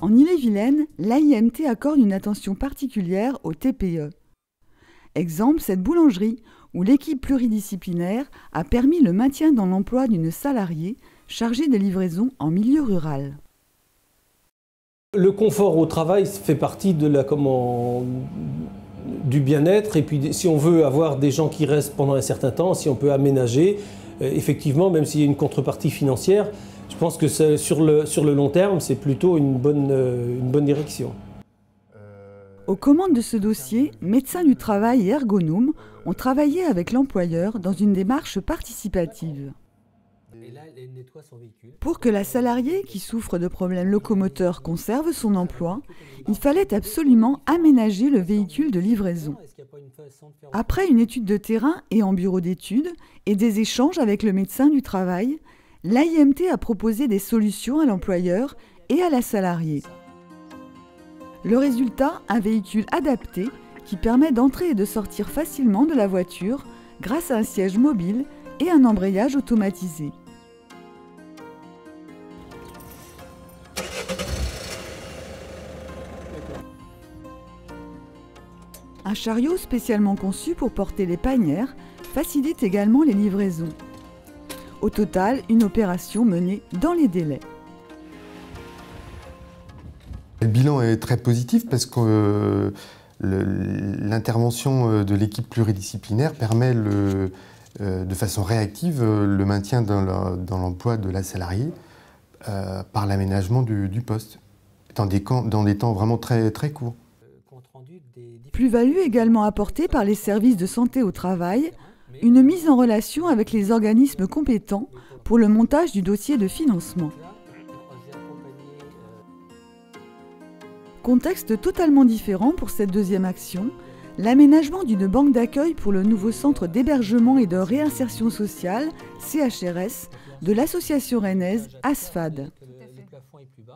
En Ille-et-Vilaine, l'AIMT accorde une attention particulière aux TPE. Exemple, cette boulangerie où l'équipe pluridisciplinaire a permis le maintien dans l'emploi d'une salariée chargée des livraisons en milieu rural. Le confort au travail fait partie de du bien-être, et puis si on veut avoir des gens qui restent pendant un certain temps, si on peut aménager, effectivement, même s'il y a une contrepartie financière, je pense que sur le long terme, c'est plutôt une bonne direction. Aux commandes de ce dossier, médecins du travail et ergonomes ont travaillé avec l'employeur dans une démarche participative. Pour que la salariée qui souffre de problèmes locomoteurs conserve son emploi, il fallait absolument aménager le véhicule de livraison. Après une étude de terrain et en bureau d'études et des échanges avec le médecin du travail, l'AIMT a proposé des solutions à l'employeur et à la salariée. Le résultat, un véhicule adapté qui permet d'entrer et de sortir facilement de la voiture grâce à un siège mobile et un embrayage automatisé. Un chariot spécialement conçu pour porter les panières facilite également les livraisons. Au total, une opération menée dans les délais. Le bilan est très positif parce que l'intervention de l'équipe pluridisciplinaire permet de façon réactive le maintien dans l'emploi de la salariée par l'aménagement du poste, dans des temps vraiment très, très courts. Plus-value également apportée par les services de santé au travail, une mise en relation avec les organismes compétents pour le montage du dossier de financement. Contexte totalement différent pour cette deuxième action, l'aménagement d'une banque d'accueil pour le nouveau centre d'hébergement et de réinsertion sociale, CHRS, de l'association rennaise ASFAD.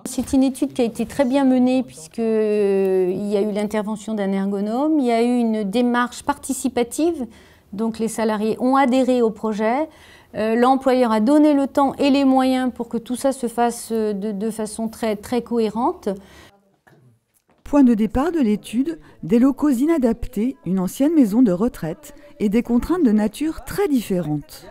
C'est une étude qui a été très bien menée puisqu'il y a eu l'intervention d'un ergonome, il y a eu une démarche participative, donc les salariés ont adhéré au projet, l'employeur a donné le temps et les moyens pour que tout ça se fasse de façon très, très cohérente. Point de départ de l'étude, des locaux inadaptés, une ancienne maison de retraite et des contraintes de nature très différentes.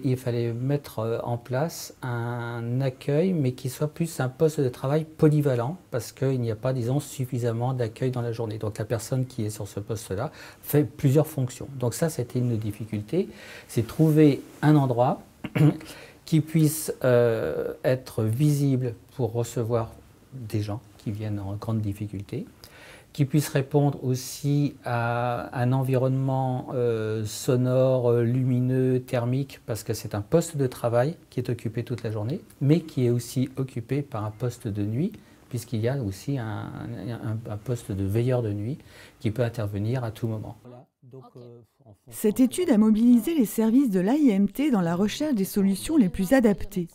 Il fallait mettre en place un accueil, mais qui soit plus un poste de travail polyvalent, parce qu'il n'y a pas, disons, suffisamment d'accueil dans la journée. Donc la personne qui est sur ce poste-là fait plusieurs fonctions. Donc ça, c'était une difficulté, c'est trouver un endroit qui puisse être visible pour recevoir des gens qui viennent en grande difficulté, qui puisse répondre aussi à un environnement sonore, lumineux, thermique, parce que c'est un poste de travail qui est occupé toute la journée, mais qui est aussi occupé par un poste de nuit, puisqu'il y a aussi un poste de veilleur de nuit qui peut intervenir à tout moment. Cette étude a mobilisé les services de l'AIMT dans la recherche des solutions les plus adaptées.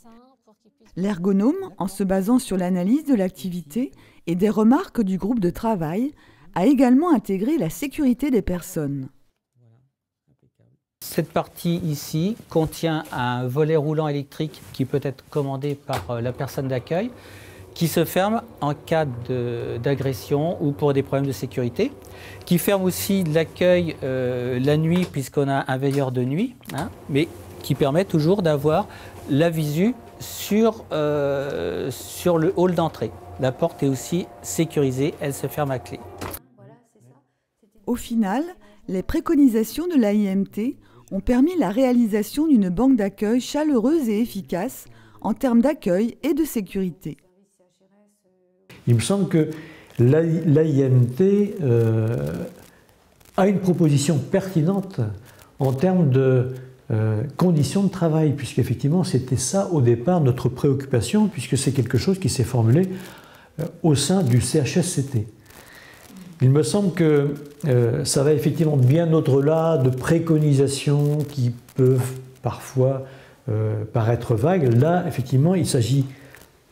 L'ergonome, en se basant sur l'analyse de l'activité et des remarques du groupe de travail, a également intégré la sécurité des personnes. Cette partie ici contient un volet roulant électrique qui peut être commandé par la personne d'accueil, qui se ferme en cas d'agression ou pour des problèmes de sécurité, qui ferme aussi l'accueil la nuit puisqu'on a un veilleur de nuit, hein, mais qui permet toujours d'avoir la visu sur le hall d'entrée. La porte est aussi sécurisée, elle se ferme à clé. Au final, les préconisations de l'AIMT ont permis la réalisation d'une banque d'accueil chaleureuse et efficace en termes d'accueil et de sécurité. Il me semble que l'AIMT a une proposition pertinente en termes de conditions de travail, puisqu'effectivement c'était ça au départ notre préoccupation, puisque c'est quelque chose qui s'est formulé au sein du CHSCT. Il me semble que ça va effectivement bien au-delà de préconisations qui peuvent parfois paraître vagues. Là, effectivement, il s'agit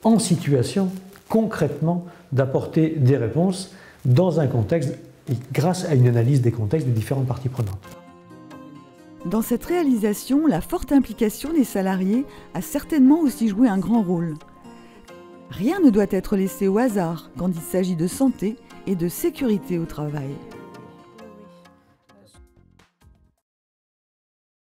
en situation, concrètement, d'apporter des réponses dans un contexte et grâce à une analyse des contextes des différentes parties prenantes. Dans cette réalisation, la forte implication des salariés a certainement aussi joué un grand rôle. Rien ne doit être laissé au hasard quand il s'agit de santé et de sécurité au travail.